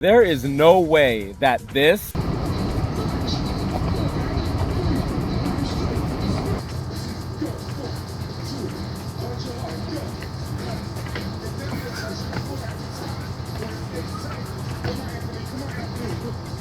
There is no way that this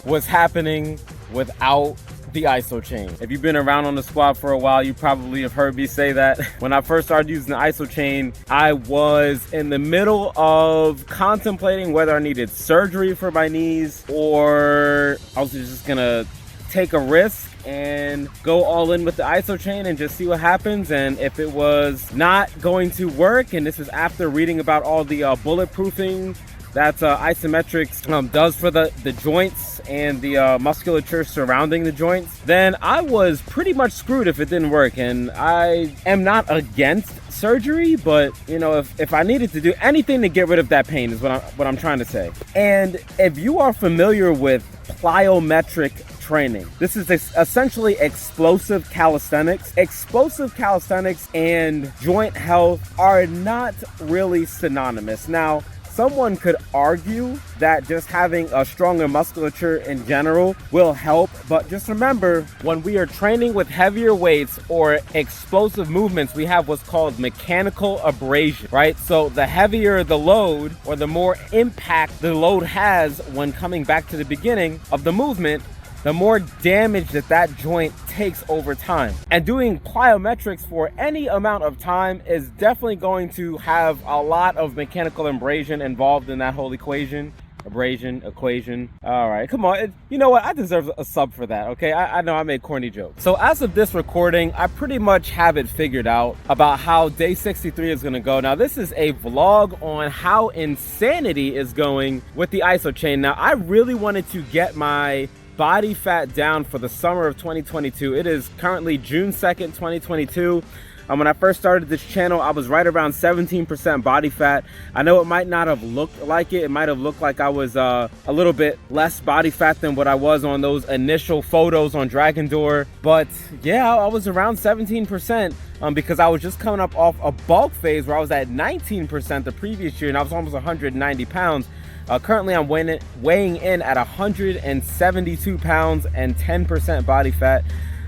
was happening without the Isochain. If you've been around on the squad for a while, you probably have heard me say that. When I first started using the Isochain, I was in the middle of contemplating whether I needed surgery for my knees or I was just gonna take a risk and go all in with the Isochain and just see what happens. And if it was not going to work, and this is after reading about all the bulletproofing that Isometrics does for the joints and the musculature surrounding the joints, then I was pretty much screwed if it didn't work. And I am not against surgery, but you know, if I needed to do anything to get rid of that pain is what I'm trying to say. And if you are familiar with plyometric training, this is essentially explosive calisthenics. Explosive calisthenics and joint health are not really synonymous. Now, someone could argue that just having a stronger musculature in general will help, but just remember, when we are training with heavier weights or explosive movements, we have what's called mechanical abrasion, right? So the heavier the load or the more impact the load has when coming back to the beginning of the movement, the more damage that joint takes over time. And doing plyometrics for any amount of time is definitely going to have a lot of mechanical abrasion involved in that whole equation. Equation. All right, come on. You know what? I deserve a sub for that, okay? I know I made corny jokes. So as of this recording, I pretty much have it figured out about how day 63 is gonna go. Now, this is a vlog on how insanity is going with the Isochain. Now, I really wanted to get my body fat down for the summer of 2022. It is currently June 2nd, 2022. When I first started this channel, I was right around 17% body fat. I know it might not have looked like it. It might have looked like I was a little bit less body fat than what I was on those initial photos on Dragon Door. But yeah, I was around 17% because I was just coming up off a bulk phase where I was at 19% the previous year and I was almost 190 pounds. Currently, I'm weighing in at 172 pounds and 10% body fat.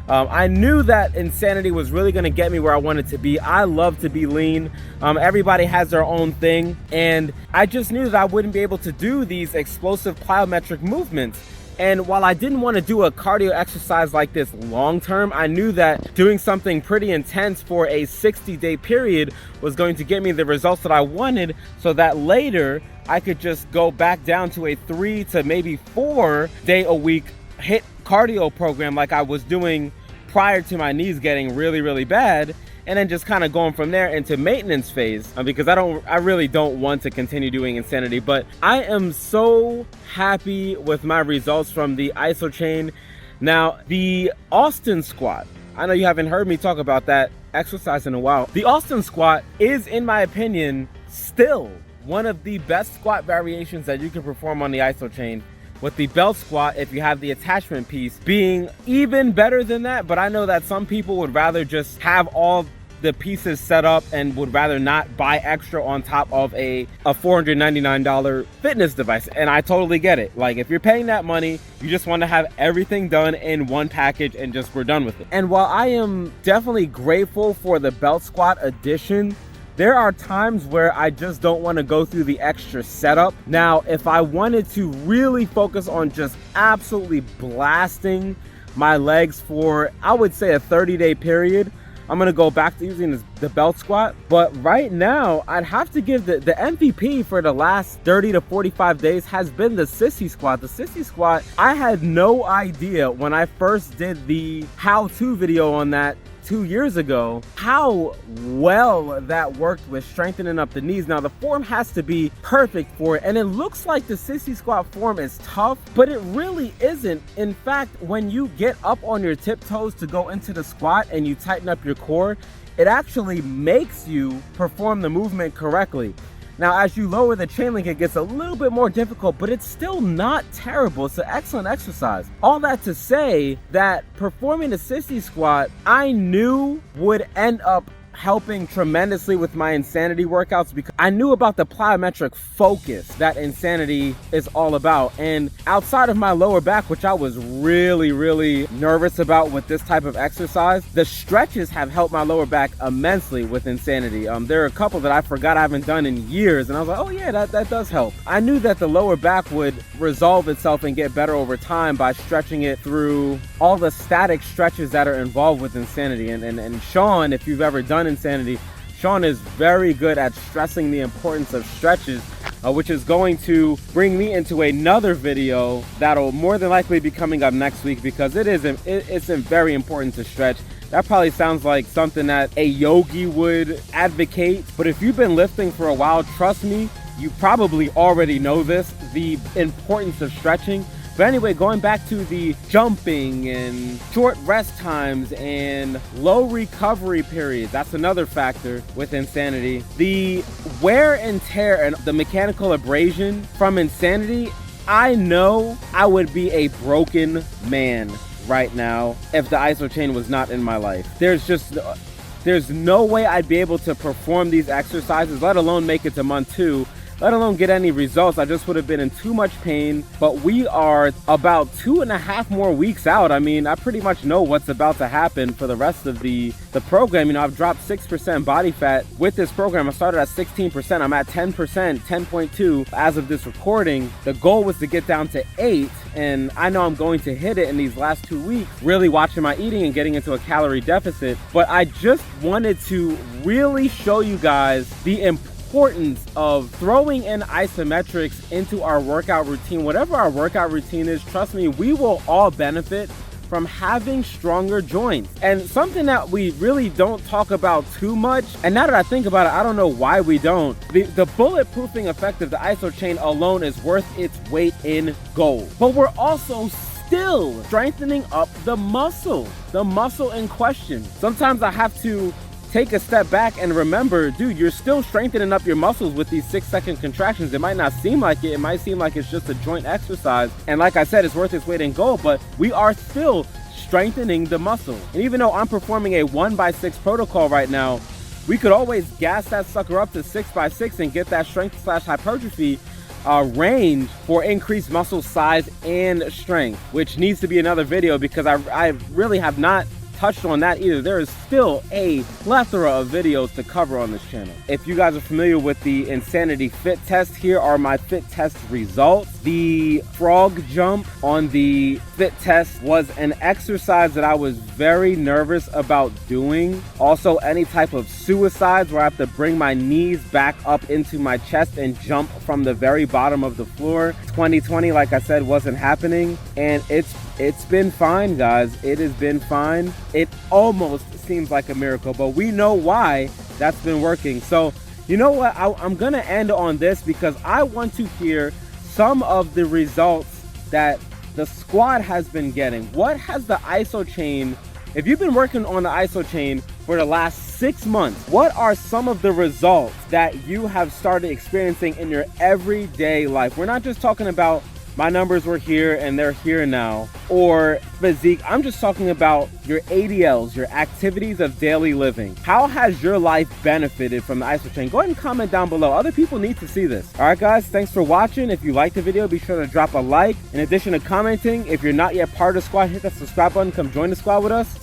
I knew that insanity was really going to get me where I wanted to be. I love to be lean. Everybody has their own thing. And I just knew that I wouldn't be able to do these explosive plyometric movements. And while I didn't want to do a cardio exercise like this long term, I knew that doing something pretty intense for a 60-day period was going to get me the results that I wanted, so that later I could just go back down to a 3 to maybe 4 day a week HIIT cardio program like I was doing prior to my knees getting really, really bad, and then just kind of going from there into maintenance phase, because I really don't want to continue doing insanity. But I am so happy with my results from the Isochain. Now, the Austin squat, I know you haven't heard me talk about that exercise in a while. The Austin squat is, in my opinion, still one of the best squat variations that you can perform on the Isochain, with the belt squat, if you have the attachment piece, being even better than that. But I know that some people would rather just have all the pieces set up and would rather not buy extra on top of a $499 fitness device. And I totally get it. Like, if you're paying that money, you just want to have everything done in one package and just we're done with it. And while I am definitely grateful for the belt squat addition, there are times where I just don't want to go through the extra setup. Now, if I wanted to really focus on just absolutely blasting my legs for, I would say, a 30-day period, I'm going to go back to using the belt squat. But right now, I'd have to give the MVP for the last 30 to 45 days has been the sissy squat. The sissy squat, I had no idea when I first did the how-to video on that 2 years ago how well that worked with strengthening up the knees. Now, the form has to be perfect for it, and it looks like the sissy squat form is tough, but it really isn't. In fact, when you get up on your tiptoes to go into the squat and you tighten up your core, it actually makes you perform the movement correctly. Now, as you lower the chain link, it gets a little bit more difficult, but it's still not terrible. It's an excellent exercise. All that to say that performing the sissy squat, I knew would end up helping tremendously with my Insanity workouts because I knew about the plyometric focus that Insanity is all about. And outside of my lower back, which I was really nervous about with this type of exercise, the stretches have helped my lower back immensely with Insanity. There are a couple that I forgot I haven't done in years, and I was like, oh yeah, that does help. I knew that the lower back would resolve itself and get better over time by stretching it through all the static stretches that are involved with Insanity. And Sean, if you've ever done Insanity, Sean is very good at stressing the importance of stretches, which is going to bring me into another video that'll more than likely be coming up next week, because it's very important to stretch. That probably sounds like something that a yogi would advocate, but if you've been lifting for a while, trust me, you probably already know this, the importance of stretching. But anyway, going back to the jumping and short rest times and low recovery periods, that's another factor with Insanity. The wear and tear and the mechanical abrasion from Insanity, I know I would be a broken man right now if the Isochain was not in my life. There's no way I'd be able to perform these exercises, let alone make it to month 2. Let alone get any results. I just would have been in too much pain. But we are about 2.5 more weeks out. I mean, I pretty much know what's about to happen for the rest of the program. You know, I've dropped 6% body fat with this program. I started at 16%. I'm at 10%, 10.2 as of this recording. The goal was to get down to 8, and I know I'm going to hit it in these last 2 weeks, really watching my eating and getting into a calorie deficit. But I just wanted to really show you guys the importance of throwing in isometrics into our workout routine. Whatever our workout routine is, trust me, we will all benefit from having stronger joints. And something that we really don't talk about too much, and now that I think about it, I don't know why we don't. The bulletproofing effect of the Isochain alone is worth its weight in gold. But we're also still strengthening up the muscle in question. Sometimes I have to take a step back and remember, dude, you're still strengthening up your muscles with these 6-second contractions. It might not seem like it. It might seem like it's just a joint exercise. And like I said, it's worth its weight in gold, but we are still strengthening the muscle. And even though I'm performing a 1x6 protocol right now, we could always gas that sucker up to 6x6 and get that strength/hypertrophy range for increased muscle size and strength, which needs to be another video because I really have not touched on that either. There is still a plethora of videos to cover on this channel. If you guys are familiar with the Insanity fit test, here are my fit test results. The frog jump on the fit test was an exercise that I was very nervous about doing. Also, any type of suicides where I have to bring my knees back up into my chest and jump from the very bottom of the floor. 2020, like I said, wasn't happening, and it's been fine, guys. It has been fine. It almost seems like a miracle, but we know why that's been working. So you know what, I'm gonna end on this because I want to hear some of the results that the squad has been getting. What has the Isochain, if you've been working on the Isochain for the last 6 months, what are some of the results that you have started experiencing in your everyday life? We're not just talking about my numbers were here and they're here now, or physique. I'm just talking about your ADLs, your activities of daily living. How has your life benefited from the Isochain? Go ahead and comment down below. Other people need to see this. All right, guys, thanks for watching. If you liked the video, be sure to drop a like. In addition to commenting, if you're not yet part of the squad, hit that subscribe button. Come join the squad with us.